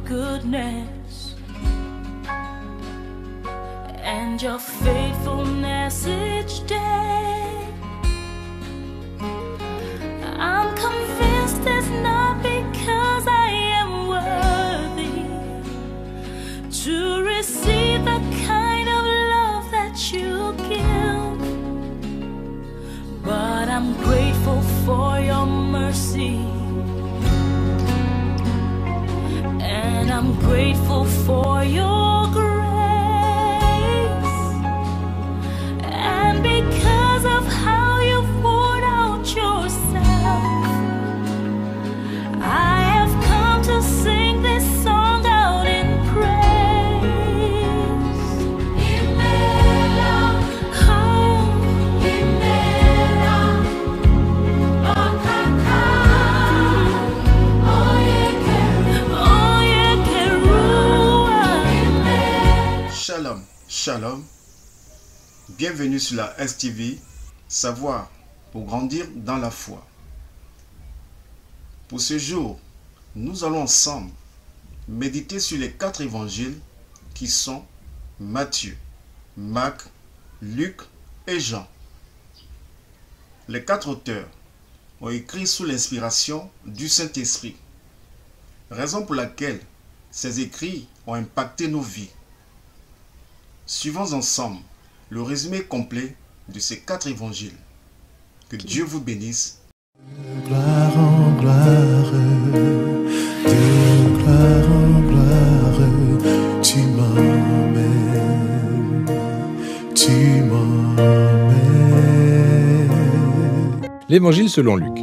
goodness and your faithfulness each day. I'm convinced it's not because I am worthy to receive the kind of love that you give, but I'm grateful for your mercy, and I'm grateful for your grace. And because of how you poured out yourself, I have come to sing this song out in praise. Imela, oh, Imela, Okaka, Oye Kerua, Imela. Shalom, shalom. Bienvenue sur la STV, savoir pour grandir dans la foi. Pour ce jour, nous allons ensemble méditer sur les 4 évangiles qui sont Matthieu, Marc, Luc et Jean. Les 4 auteurs ont écrit sous l'inspiration du Saint-Esprit, raison pour laquelle ces écrits ont impacté nos vies. Suivons ensemble le résumé complet de ces 4 évangiles. Que Dieu vous bénisse. Gloire en gloire, de gloire en gloire, tu m'emmènes, tu m'emmènes. L'Évangile selon Luc.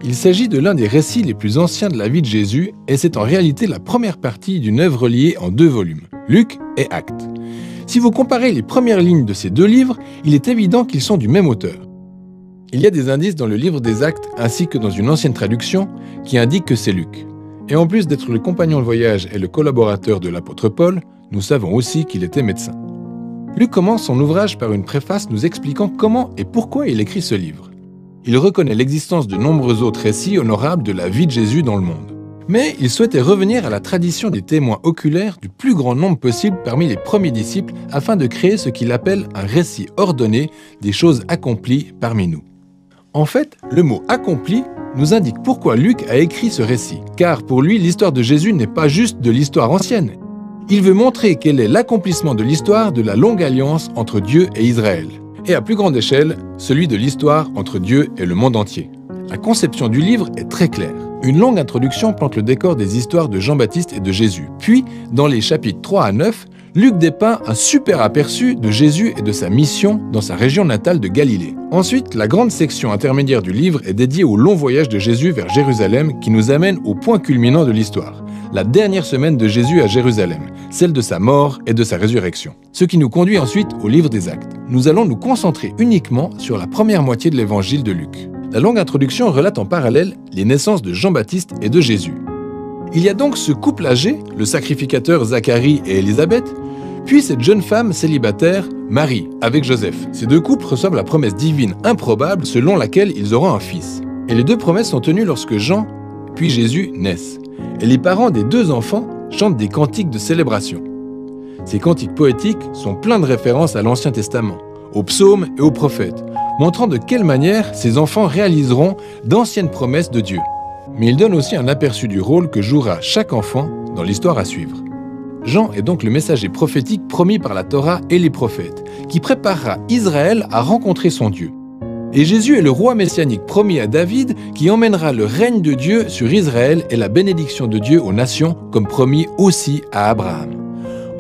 Il s'agit de l'un des récits les plus anciens de la vie de Jésus et c'est en réalité la première partie d'une œuvre liée en 2 volumes, Luc et Actes. Si vous comparez les premières lignes de ces 2 livres, il est évident qu'ils sont du même auteur. Il y a des indices dans le livre des Actes ainsi que dans une ancienne traduction qui indiquent que c'est Luc. Et en plus d'être le compagnon de voyage et le collaborateur de l'apôtre Paul, nous savons aussi qu'il était médecin. Luc commence son ouvrage par une préface nous expliquant comment et pourquoi il écrit ce livre. Il reconnaît l'existence de nombreux autres récits honorables de la vie de Jésus dans le monde. Mais il souhaitait revenir à la tradition des témoins oculaires du plus grand nombre possible parmi les premiers disciples afin de créer ce qu'il appelle un récit ordonné des choses accomplies parmi nous. En fait, le mot « accompli » nous indique pourquoi Luc a écrit ce récit, car pour lui, l'histoire de Jésus n'est pas juste de l'histoire ancienne. Il veut montrer quel est l'accomplissement de l'histoire de la longue alliance entre Dieu et Israël, et à plus grande échelle, celui de l'histoire entre Dieu et le monde entier. La conception du livre est très claire. Une longue introduction plante le décor des histoires de Jean-Baptiste et de Jésus. Puis, dans les chapitres 3 à 9, Luc dépeint un super aperçu de Jésus et de sa mission dans sa région natale de Galilée. Ensuite, la grande section intermédiaire du livre est dédiée au long voyage de Jésus vers Jérusalem qui nous amène au point culminant de l'histoire, la dernière semaine de Jésus à Jérusalem, celle de sa mort et de sa résurrection. Ce qui nous conduit ensuite au livre des Actes. Nous allons nous concentrer uniquement sur la première moitié de l'évangile de Luc. La longue introduction relate en parallèle les naissances de Jean-Baptiste et de Jésus. Il y a donc ce couple âgé, le sacrificateur Zacharie et Élisabeth, puis cette jeune femme célibataire, Marie, avec Joseph. Ces 2 couples reçoivent la promesse divine improbable selon laquelle ils auront un fils. Et les 2 promesses sont tenues lorsque Jean, puis Jésus naissent. Et les parents des 2 enfants chantent des cantiques de célébration. Ces cantiques poétiques sont pleins de références à l'Ancien Testament, aux psaumes et aux prophètes, montrant de quelle manière ces enfants réaliseront d'anciennes promesses de Dieu. Mais il donne aussi un aperçu du rôle que jouera chaque enfant dans l'histoire à suivre. Jean est donc le messager prophétique promis par la Torah et les prophètes, qui préparera Israël à rencontrer son Dieu. Et Jésus est le roi messianique promis à David qui emmènera le règne de Dieu sur Israël et la bénédiction de Dieu aux nations, comme promis aussi à Abraham.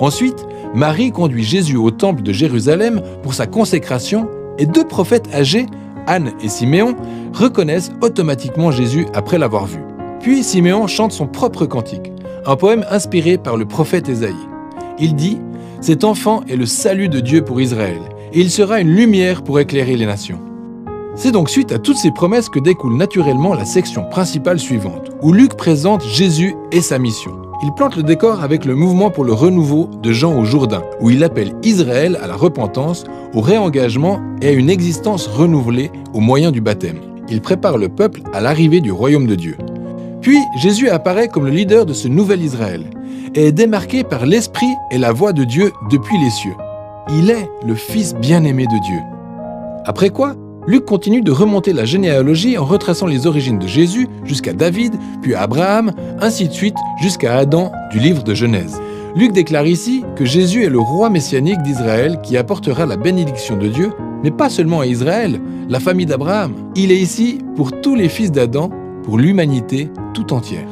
Ensuite, Marie conduit Jésus au temple de Jérusalem pour sa consécration et 2 prophètes âgés, Anne et Siméon, reconnaissent automatiquement Jésus après l'avoir vu. Puis Siméon chante son propre cantique, un poème inspiré par le prophète Ésaïe. Il dit « Cet enfant est le salut de Dieu pour Israël, et il sera une lumière pour éclairer les nations. » C'est donc suite à toutes ces promesses que découle naturellement la section principale suivante, où Luc présente Jésus et sa mission. Il plante le décor avec le mouvement pour le renouveau de Jean au Jourdain, où il appelle Israël à la repentance, au réengagement et à une existence renouvelée au moyen du baptême. Il prépare le peuple à l'arrivée du royaume de Dieu. Puis Jésus apparaît comme le leader de ce nouvel Israël et est démarqué par l'Esprit et la voix de Dieu depuis les cieux. Il est le Fils bien-aimé de Dieu. Après quoi, Luc continue de remonter la généalogie en retraçant les origines de Jésus jusqu'à David, puis à Abraham, ainsi de suite jusqu'à Adam du livre de Genèse. Luc déclare ici que Jésus est le roi messianique d'Israël qui apportera la bénédiction de Dieu, mais pas seulement à Israël, la famille d'Abraham. Il est ici pour tous les fils d'Adam, pour l'humanité tout entière.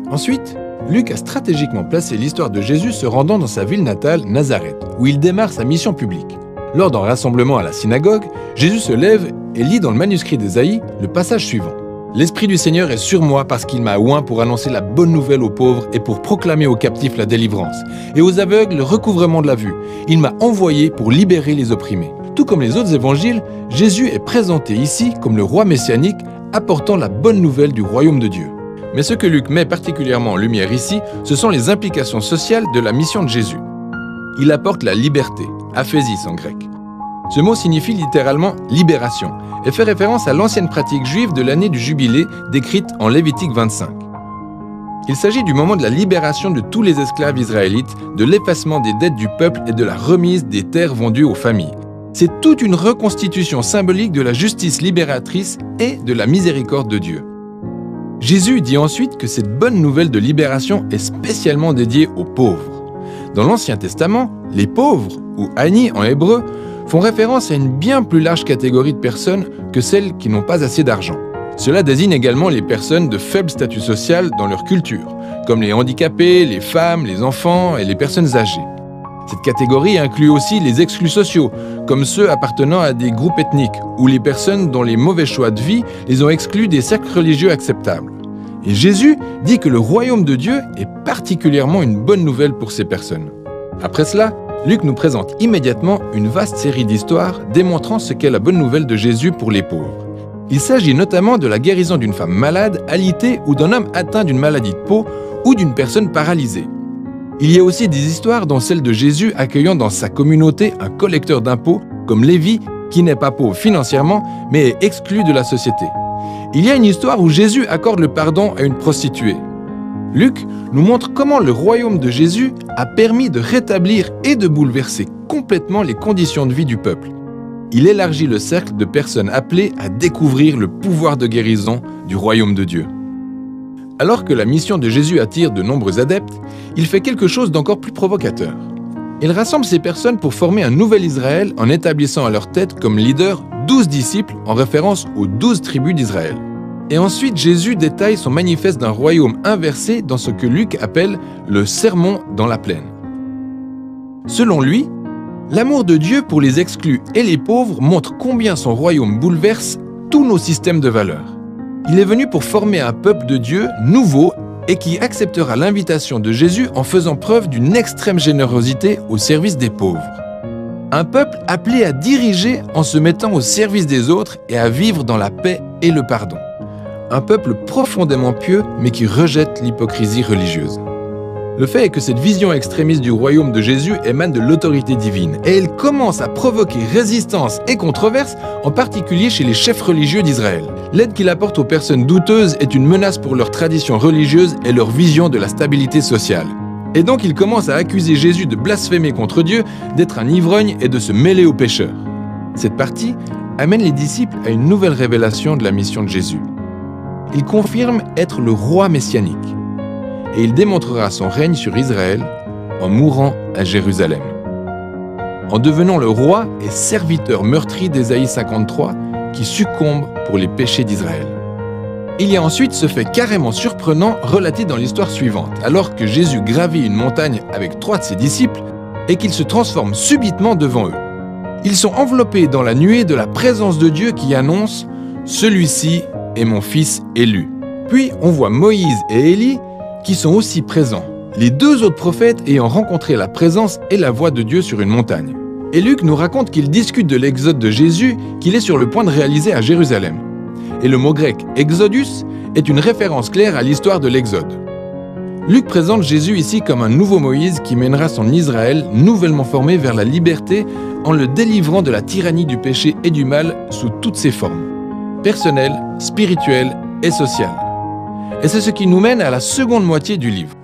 Ensuite, Luc a stratégiquement placé l'histoire de Jésus se rendant dans sa ville natale, Nazareth, où il démarre sa mission publique. Lors d'un rassemblement à la synagogue, Jésus se lève et lit dans le manuscrit d'Ésaïe le passage suivant. « L'Esprit du Seigneur est sur moi parce qu'il m'a oint pour annoncer la bonne nouvelle aux pauvres et pour proclamer aux captifs la délivrance, et aux aveugles le recouvrement de la vue. Il m'a envoyé pour libérer les opprimés. » Tout comme les autres évangiles, Jésus est présenté ici comme le roi messianique apportant la bonne nouvelle du royaume de Dieu. Mais ce que Luc met particulièrement en lumière ici, ce sont les implications sociales de la mission de Jésus. Il apporte la liberté, aphésis en grec. Ce mot signifie littéralement « libération » et fait référence à l'ancienne pratique juive de l'année du jubilé décrite en Lévitique 25. Il s'agit du moment de la libération de tous les esclaves israélites, de l'effacement des dettes du peuple et de la remise des terres vendues aux familles. C'est toute une reconstitution symbolique de la justice libératrice et de la miséricorde de Dieu. Jésus dit ensuite que cette bonne nouvelle de libération est spécialement dédiée aux pauvres. Dans l'Ancien Testament, les pauvres, ou ani en hébreu, font référence à une bien plus large catégorie de personnes que celles qui n'ont pas assez d'argent. Cela désigne également les personnes de faible statut social dans leur culture, comme les handicapés, les femmes, les enfants et les personnes âgées. Cette catégorie inclut aussi les exclus sociaux, comme ceux appartenant à des groupes ethniques, ou les personnes dont les mauvais choix de vie les ont exclus des cercles religieux acceptables. Et Jésus dit que le royaume de Dieu est particulièrement une bonne nouvelle pour ces personnes. Après cela, Luc nous présente immédiatement une vaste série d'histoires démontrant ce qu'est la bonne nouvelle de Jésus pour les pauvres. Il s'agit notamment de la guérison d'une femme malade, alitée ou d'un homme atteint d'une maladie de peau ou d'une personne paralysée. Il y a aussi des histoires dont celle de Jésus accueillant dans sa communauté un collecteur d'impôts comme Lévi qui n'est pas pauvre financièrement mais est exclu de la société. Il y a une histoire où Jésus accorde le pardon à une prostituée. Luc nous montre comment le royaume de Jésus a permis de rétablir et de bouleverser complètement les conditions de vie du peuple. Il élargit le cercle de personnes appelées à découvrir le pouvoir de guérison du royaume de Dieu. Alors que la mission de Jésus attire de nombreux adeptes, il fait quelque chose d'encore plus provocateur. Il rassemble ces personnes pour former un nouvel Israël en établissant à leur tête comme leader 12 disciples en référence aux 12 tribus d'Israël. Et ensuite, Jésus détaille son manifeste d'un royaume inversé dans ce que Luc appelle le sermon dans la plaine. Selon lui, l'amour de Dieu pour les exclus et les pauvres montre combien son royaume bouleverse tous nos systèmes de valeurs. Il est venu pour former un peuple de Dieu nouveau et qui acceptera l'invitation de Jésus en faisant preuve d'une extrême générosité au service des pauvres. Un peuple appelé à diriger en se mettant au service des autres et à vivre dans la paix et le pardon. Un peuple profondément pieux mais qui rejette l'hypocrisie religieuse. Le fait est que cette vision extrémiste du royaume de Jésus émane de l'autorité divine et elle commence à provoquer résistance et controverse, en particulier chez les chefs religieux d'Israël. L'aide qu'il apporte aux personnes douteuses est une menace pour leur tradition religieuse et leur vision de la stabilité sociale. Et donc il commence à accuser Jésus de blasphémer contre Dieu, d'être un ivrogne et de se mêler aux pécheurs. Cette partie amène les disciples à une nouvelle révélation de la mission de Jésus. Il confirme être le roi messianique. Et il démontrera son règne sur Israël en mourant à Jérusalem. En devenant le roi et serviteur meurtri d'Ésaïe 53 qui succombe pour les péchés d'Israël. Il y a ensuite ce fait carrément surprenant relaté dans l'histoire suivante, alors que Jésus gravit une montagne avec 3 de ses disciples et qu'il se transforme subitement devant eux. Ils sont enveloppés dans la nuée de la présence de Dieu qui annonce « Celui-ci est mon fils élu ». Puis on voit Moïse et Élie qui sont aussi présents, les 2 autres prophètes ayant rencontré la présence et la voix de Dieu sur une montagne. Et Luc nous raconte qu'il discute de l'exode de Jésus qu'il est sur le point de réaliser à Jérusalem. Et le mot grec « exodus » est une référence claire à l'histoire de l'exode. Luc présente Jésus ici comme un nouveau Moïse qui mènera son Israël nouvellement formé vers la liberté en le délivrant de la tyrannie du péché et du mal sous toutes ses formes, personnelles, spirituelles et sociales. Et c'est ce qui nous mène à la seconde moitié du livre.